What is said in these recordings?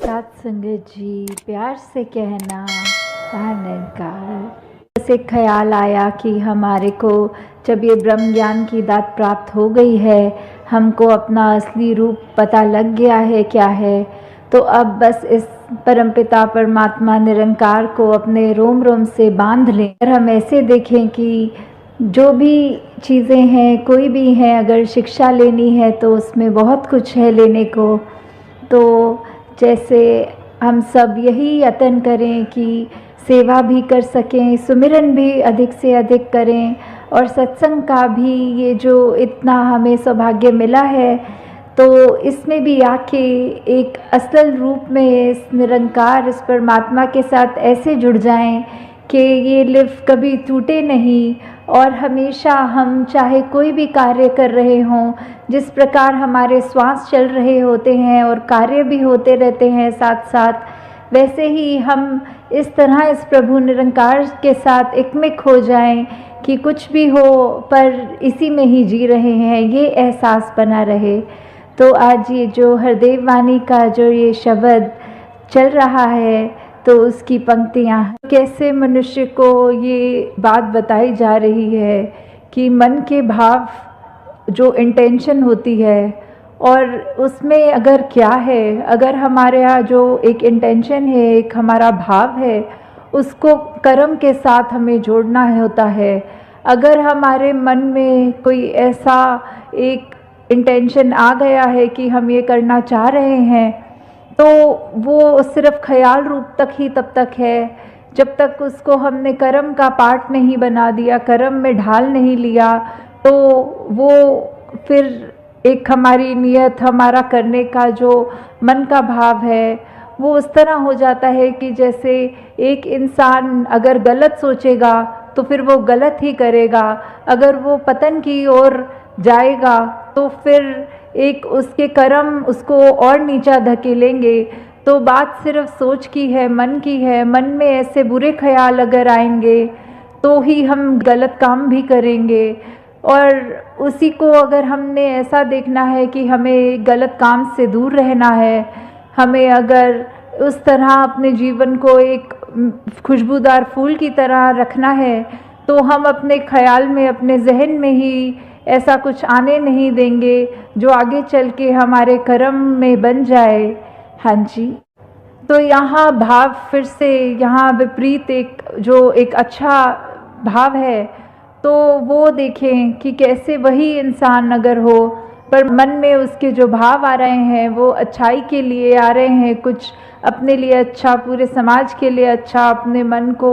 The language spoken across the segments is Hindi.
साथ संगत जी, प्यार से कहना निरंकार। बस एक ख्याल आया कि हमारे को जब ये ब्रह्म ज्ञान की दात प्राप्त हो गई है, हमको अपना असली रूप पता लग गया है क्या है, तो अब बस इस परमपिता परमात्मा निरंकार को अपने रोम रोम से बांध लें। अगर हम ऐसे देखें कि जो भी चीज़ें हैं, कोई भी हैं, अगर शिक्षा लेनी है तो उसमें बहुत कुछ है लेने को। तो जैसे हम सब यही यत्न करें कि सेवा भी कर सकें, सुमिरन भी अधिक से अधिक करें, और सत्संग का भी ये जो इतना हमें सौभाग्य मिला है, तो इसमें भी आके एक असल रूप में इस निरंकार, इस परमात्मा के साथ ऐसे जुड़ जाएं कि ये लिव कभी टूटे नहीं, और हमेशा हम चाहे कोई भी कार्य कर रहे हों, जिस प्रकार हमारे श्वास चल रहे होते हैं और कार्य भी होते रहते हैं साथ साथ, वैसे ही हम इस तरह इस प्रभु निरंकार के साथ एकमिक हो जाएं कि कुछ भी हो पर इसी में ही जी रहे हैं, ये एहसास बना रहे। तो आज ये जो हरदेव वाणी का जो ये शब्द चल रहा है, तो उसकी पंक्तियाँ कैसे मनुष्य को ये बात बताई जा रही है कि मन के भाव जो इंटेंशन होती है, और उसमें अगर क्या है, अगर हमारे यहाँ जो एक इंटेंशन है, एक हमारा भाव है, उसको कर्म के साथ हमें जोड़ना होता है। अगर हमारे मन में कोई ऐसा एक इंटेंशन आ गया है कि हम ये करना चाह रहे हैं, तो वो सिर्फ ख्याल रूप तक ही तब तक है जब तक उसको हमने कर्म का पार्ट नहीं बना दिया, कर्म में ढाल नहीं लिया, तो वो फिर एक हमारी नियत, हमारा करने का जो मन का भाव है, वो उस तरह हो जाता है कि जैसे एक इंसान अगर गलत सोचेगा तो फिर वो गलत ही करेगा, अगर वो पतन की ओर जाएगा तो फिर एक उसके कर्म उसको और नीचा धकेलेंगे। तो बात सिर्फ सोच की है, मन की है। मन में ऐसे बुरे ख्याल अगर आएंगे तो ही हम गलत काम भी करेंगे, और उसी को अगर हमने ऐसा देखना है कि हमें गलत काम से दूर रहना है, हमें अगर उस तरह अपने जीवन को एक खुशबूदार फूल की तरह रखना है, तो हम अपने ख्याल में, अपने जहन में ही ऐसा कुछ आने नहीं देंगे जो आगे चल के हमारे कर्म में बन जाए। हाँ जी, तो यहाँ भाव फिर से यहाँ विपरीत एक अच्छा भाव है, तो वो देखें कि कैसे वही इंसान अगर हो पर मन में उसके जो भाव आ रहे हैं वो अच्छाई के लिए आ रहे हैं, कुछ अपने लिए अच्छा, पूरे समाज के लिए अच्छा, अपने मन को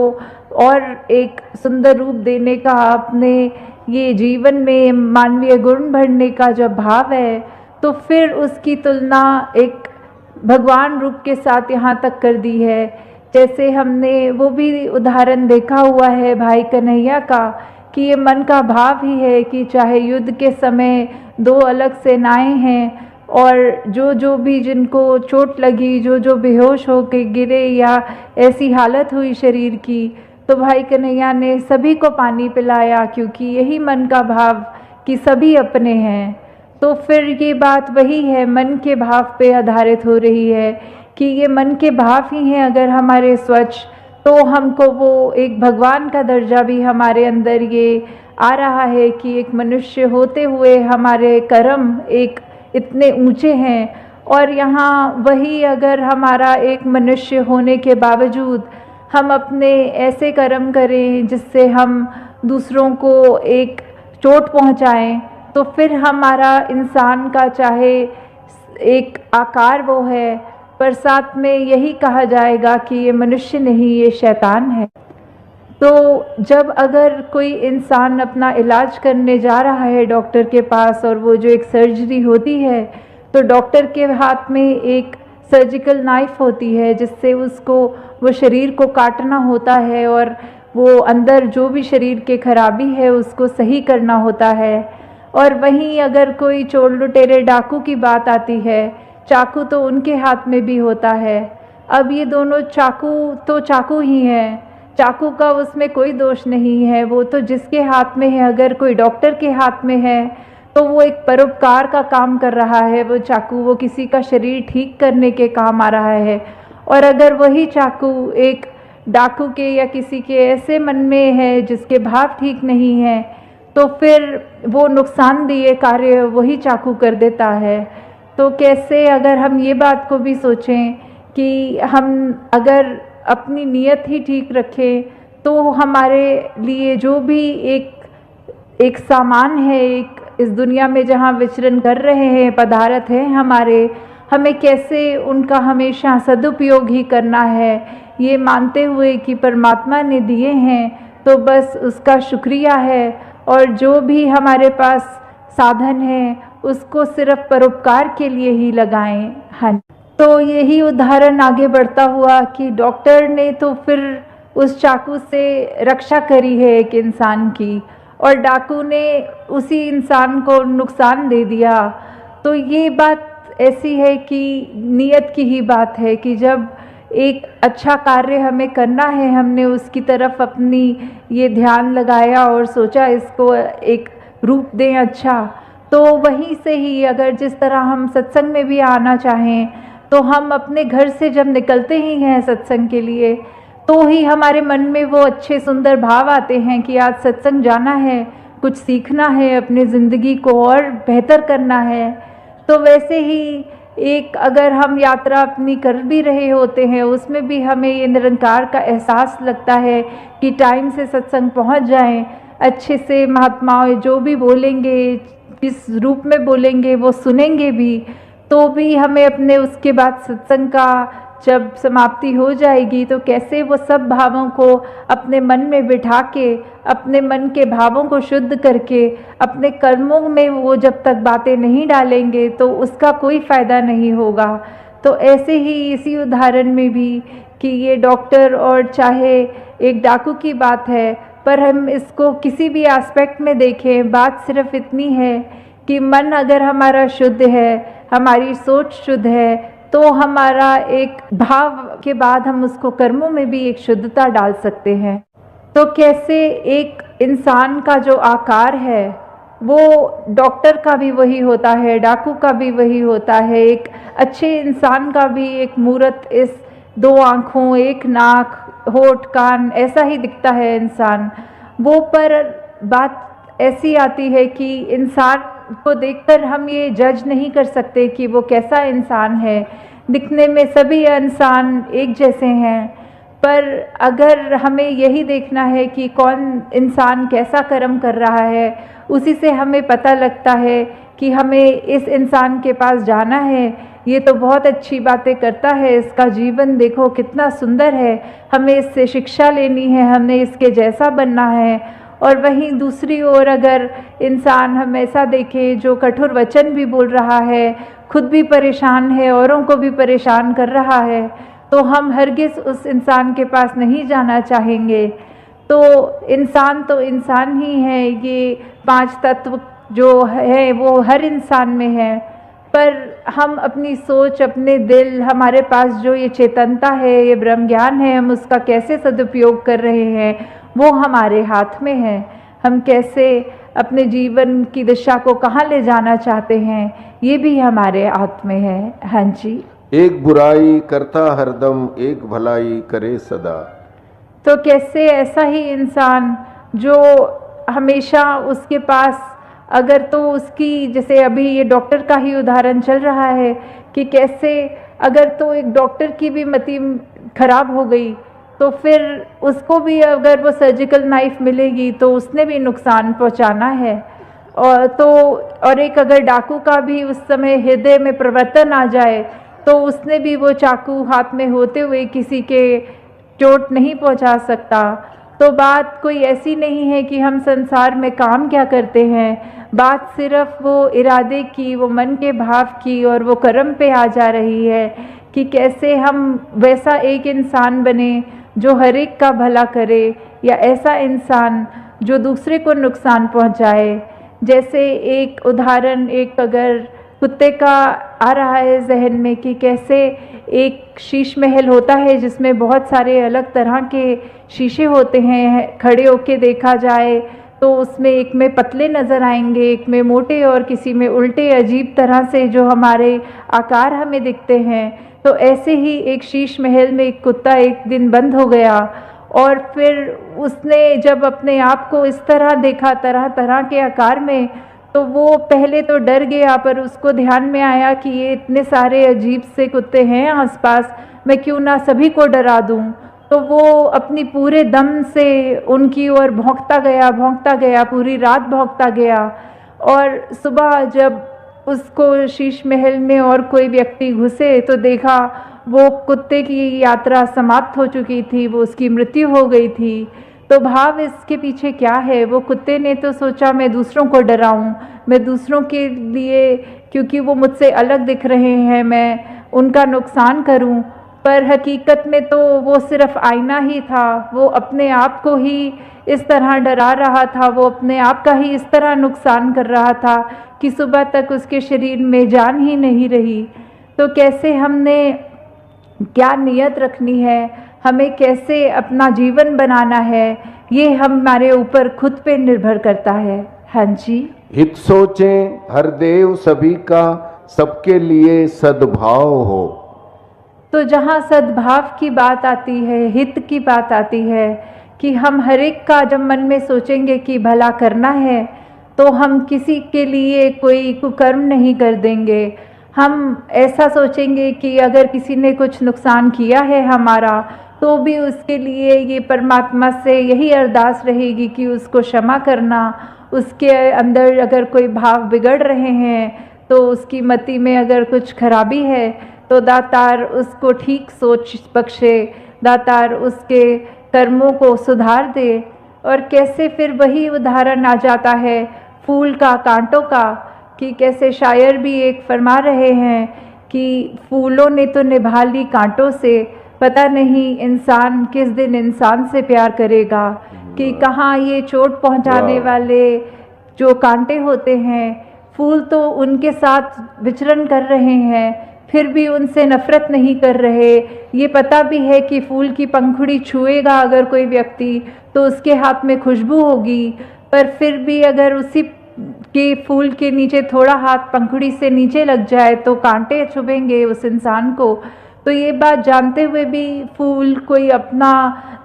और एक सुंदर रूप देने का, अपने ये जीवन में मानवीय गुण भरने का जो भाव है, तो फिर उसकी तुलना एक भगवान रूप के साथ यहाँ तक कर दी है। जैसे हमने वो भी उदाहरण देखा हुआ है भाई कन्हैया का, कि ये मन का भाव ही है कि चाहे युद्ध के समय दो अलग सेनाएं हैं, और जो भी जिनको चोट लगी, जो बेहोश हो के गिरे या ऐसी हालत हुई शरीर की, तो भाई कन्हैया ने सभी को पानी पिलाया, क्योंकि यही मन का भाव कि सभी अपने हैं। तो फिर ये बात वही है, मन के भाव पे आधारित हो रही है कि ये मन के भाव ही हैं अगर हमारे स्वच्छ, तो हमको वो एक भगवान का दर्जा भी हमारे अंदर ये आ रहा है कि एक मनुष्य होते हुए हमारे कर्म एक इतने ऊंचे हैं। और यहाँ वही अगर हमारा एक मनुष्य होने के बावजूद हम अपने ऐसे कर्म करें जिससे हम दूसरों को एक चोट पहुँचाएं, तो फिर हमारा इंसान का चाहे एक आकार वो है, पर साथ में यही कहा जाएगा कि ये मनुष्य नहीं, ये शैतान है। तो जब अगर कोई इंसान अपना इलाज करने जा रहा है डॉक्टर के पास, और वो जो एक सर्जरी होती है, तो डॉक्टर के हाथ में एक सर्जिकल नाइफ होती है जिससे उसको वो शरीर को काटना होता है, और वो अंदर जो भी शरीर के खराबी है उसको सही करना होता है। और वहीं अगर कोई चोर लुटेरे डाकू की बात आती है, चाकू तो उनके हाथ में भी होता है। अब ये दोनों चाकू तो चाकू ही हैं, चाकू का उसमें कोई दोष नहीं है, वो तो जिसके हाथ में है, अगर कोई डॉक्टर के हाथ में है तो वो एक परोपकार का काम कर रहा है। वो चाकू वो किसी का शरीर ठीक करने के काम आ रहा है। और अगर वही चाकू एक डाकू के या किसी के ऐसे मन में है जिसके भाव ठीक नहीं है, तो फिर वो नुकसानदेह कार्य वही चाकू कर देता है। तो कैसे अगर हम ये बात को भी सोचें कि हम अगर अपनी नीयत ही ठीक रखें, तो हमारे लिए जो भी एक सामान है, एक इस दुनिया में जहाँ विचरण कर रहे हैं, पदार्थ हैं हमारे, हमें कैसे उनका हमेशा सदुपयोग ही करना है, ये मानते हुए कि परमात्मा ने दिए हैं तो बस उसका शुक्रिया है। और जो भी हमारे पास साधन है उसको सिर्फ परोपकार के लिए ही लगाएं। हाँ, तो यही उदाहरण आगे बढ़ता हुआ कि डॉक्टर ने तो फिर उस चाकू से रक्षा करी है एक इंसान की, और डाकू ने उसी इंसान को नुकसान दे दिया। तो ये बात ऐसी है कि नियत की ही बात है कि जब एक अच्छा कार्य हमें करना है, हमने उसकी तरफ अपनी ये ध्यान लगाया और सोचा इसको एक रूप दें अच्छा, तो वहीं से ही अगर जिस तरह हम सत्संग में भी आना चाहें, तो हम अपने घर से जब निकलते ही हैं सत्संग के लिए, तो ही हमारे मन में वो अच्छे सुंदर भाव आते हैं कि आज सत्संग जाना है, कुछ सीखना है, अपनी ज़िंदगी को और बेहतर करना है। तो वैसे ही एक अगर हम यात्रा अपनी कर भी रहे होते हैं, उसमें भी हमें ये निरंकार का एहसास लगता है कि टाइम से सत्संग पहुंच जाएं, अच्छे से महात्माओं जो भी बोलेंगे, किस रूप में बोलेंगे वो सुनेंगे भी, तो भी हमें अपने उसके बाद सत्संग का जब समाप्ति हो जाएगी तो कैसे वो सब भावों को अपने मन में बिठा के, अपने मन के भावों को शुद्ध करके अपने कर्मों में वो जब तक बातें नहीं डालेंगे तो उसका कोई फ़ायदा नहीं होगा। तो ऐसे ही इसी उदाहरण में भी कि ये डॉक्टर और चाहे एक डाकू की बात है, पर हम इसको किसी भी एस्पेक्ट में देखें, बात सिर्फ इतनी है कि मन अगर हमारा शुद्ध है, हमारी सोच शुद्ध है, तो हमारा एक भाव के बाद हम उसको कर्मों में भी एक शुद्धता डाल सकते हैं। तो कैसे एक इंसान का जो आकार है वो डॉक्टर का भी वही होता है, डाकू का भी वही होता है, एक अच्छे इंसान का भी एक मूर्त इस 2 आँखों, 1 नाक, होठ, कान ऐसा ही दिखता है इंसान वो। पर बात ऐसी आती है कि इंसान को देखकर हम ये जज नहीं कर सकते कि वो कैसा इंसान है। दिखने में सभी इंसान एक जैसे हैं, पर अगर हमें यही देखना है कि कौन इंसान कैसा कर्म कर रहा है, उसी से हमें पता लगता है कि हमें इस इंसान के पास जाना है, ये तो बहुत अच्छी बातें करता है, इसका जीवन देखो कितना सुंदर है, हमें इससे शिक्षा लेनी है, हमें इसके जैसा बनना है। और वहीं दूसरी ओर अगर इंसान हम ऐसा देखें जो कठोर वचन भी बोल रहा है, खुद भी परेशान है, औरों को भी परेशान कर रहा है, तो हम हरगिज़ उस इंसान के पास नहीं जाना चाहेंगे। तो इंसान ही है, ये 5 तत्व जो है वो हर इंसान में है, पर हम अपनी सोच, अपने दिल, हमारे पास जो ये चेतनता है, ये ब्रह्म ज्ञान है, हम उसका कैसे सदुपयोग कर रहे हैं वो हमारे हाथ में है। हम कैसे अपने जीवन की दिशा को कहाँ ले जाना चाहते हैं ये भी हमारे हाथ में है। हाँ जी। एक बुराई करता हरदम, एक भलाई करे सदा। तो कैसे ऐसा ही इंसान जो हमेशा उसके पास अगर तो उसकी, जैसे अभी ये डॉक्टर का ही उदाहरण चल रहा है कि कैसे अगर तो एक डॉक्टर की भी मति खराब हो गई तो फिर उसको भी अगर वो सर्जिकल नाइफ मिलेगी तो उसने भी नुकसान पहुंचाना है। और एक अगर डाकू का भी उस समय हृदय में परिवर्तन आ जाए तो उसने भी वो चाकू हाथ में होते हुए किसी के चोट नहीं पहुंचा सकता। तो बात कोई ऐसी नहीं है कि हम संसार में काम क्या करते हैं, बात सिर्फ वो इरादे की, वो मन के भाव की और वो कर्म पे आ जा रही है कि कैसे हम वैसा एक इंसान बने जो हर एक का भला करे, या ऐसा इंसान जो दूसरे को नुकसान पहुंचाए। जैसे एक उदाहरण, एक अगर कुत्ते का आ रहा है जहन में कि कैसे एक शीश महल होता है जिसमें बहुत सारे अलग तरह के शीशे होते हैं, खड़े होके देखा जाए तो उसमें एक में पतले नज़र आएंगे, एक में मोटे और किसी में उल्टे अजीब तरह से जो हमारे आकार हमें दिखते हैं। तो ऐसे ही एक शीश महल में एक कुत्ता एक दिन बंद हो गया और फिर उसने जब अपने आप को इस तरह देखा तरह तरह के आकार में, तो वो पहले तो डर गया, पर उसको ध्यान में आया कि ये इतने सारे अजीब से कुत्ते हैं आसपास, मैं क्यों ना सभी को डरा दूं। तो वो अपनी पूरे दम से उनकी ओर भौंकता गया, पूरी रात भौंकता गया। और सुबह जब उसको शीश महल में और कोई व्यक्ति घुसे तो देखा वो कुत्ते की यात्रा समाप्त हो चुकी थी, वो उसकी मृत्यु हो गई थी। तो भाव इसके पीछे क्या है? वो कुत्ते ने तो सोचा मैं दूसरों को डराऊं, मैं दूसरों के लिए, क्योंकि वो मुझसे अलग दिख रहे हैं, मैं उनका नुकसान करूं। पर हकीकत में तो वो सिर्फ आईना ही था, वो अपने आप को ही इस तरह डरा रहा था, वो अपने आप का ही इस तरह नुकसान कर रहा था कि सुबह तक उसके शरीर में जान ही नहीं रही। तो कैसे हमने क्या नियत रखनी है, हमें कैसे अपना जीवन बनाना है, ये हमारे ऊपर खुद पे निर्भर करता है। हाँ जी। हित सोचें हर देव सभी का, सबके लिए सद्भाव हो। तो जहाँ सद्भाव की बात आती है, हित की बात आती है, कि हम हर एक का जब मन में सोचेंगे कि भला करना है, तो हम किसी के लिए कोई कुकर्म नहीं कर देंगे। हम ऐसा सोचेंगे कि अगर किसी ने कुछ नुकसान किया है हमारा, तो भी उसके लिए ये परमात्मा से यही अरदास रहेगी कि उसको क्षमा करना। उसके अंदर अगर कोई भाव बिगड़ रहे हैं, तो उसकी मति में अगर कुछ खराबी है, तो दातार उसको ठीक सोच बख्शे, दातार उसके कर्मों को सुधार दे। और कैसे फिर वही उदाहरण आ जाता है फूल का कांटों का, कि कैसे शायर भी एक फरमा रहे हैं कि फूलों ने तो निभा ली कांटों से, पता नहीं इंसान किस दिन इंसान से प्यार करेगा। कि कहाँ ये चोट पहुंचाने वाले जो कांटे होते हैं, फूल तो उनके साथ विचरण कर रहे हैं, फिर भी उनसे नफरत नहीं कर रहे। ये पता भी है कि फूल की पंखुड़ी छुएगा अगर कोई व्यक्ति, तो उसके हाथ में खुशबू होगी, पर फिर भी अगर उसी के फूल के नीचे थोड़ा हाथ पंखुड़ी से नीचे लग जाए तो कांटे चुभेंगे उस इंसान को। तो ये बात जानते हुए भी फूल कोई अपना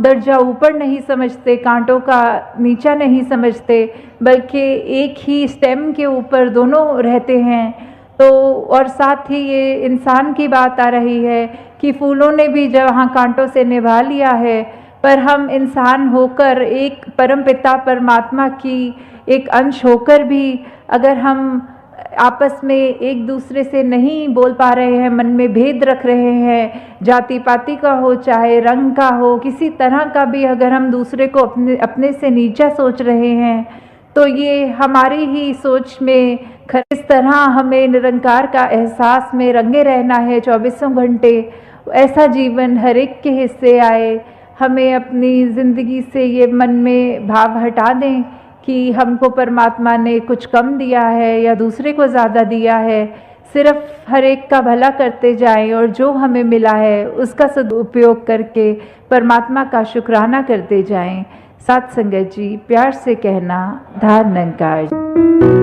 दर्जा ऊपर नहीं समझते, कांटों का नीचा नहीं समझते, बल्कि एक ही स्टेम के ऊपर दोनों रहते हैं। तो और साथ ही ये इंसान की बात आ रही है कि फूलों ने भी जहाँ कांटों से निभा लिया है, पर हम इंसान होकर एक परमपिता परमात्मा की एक अंश होकर भी अगर हम आपस में एक दूसरे से नहीं बोल पा रहे हैं, मन में भेद रख रहे हैं, जाति पाति का हो चाहे रंग का हो, किसी तरह का भी अगर हम दूसरे को अपने से नीचा सोच रहे हैं, तो ये हमारी ही सोच में इस तरह हमें निरंकार का एहसास में रंगे रहना है 24 घंटे। ऐसा जीवन हर एक के हिस्से आए। हमें अपनी ज़िंदगी से ये मन में भाव हटा दें कि हमको परमात्मा ने कुछ कम दिया है या दूसरे को ज़्यादा दिया है। सिर्फ हर एक का भला करते जाएं और जो हमें मिला है उसका सदुपयोग करके परमात्मा का शुक्राना करते जाएं। साथ संगत जी, प्यार से कहना, धार निरंकार।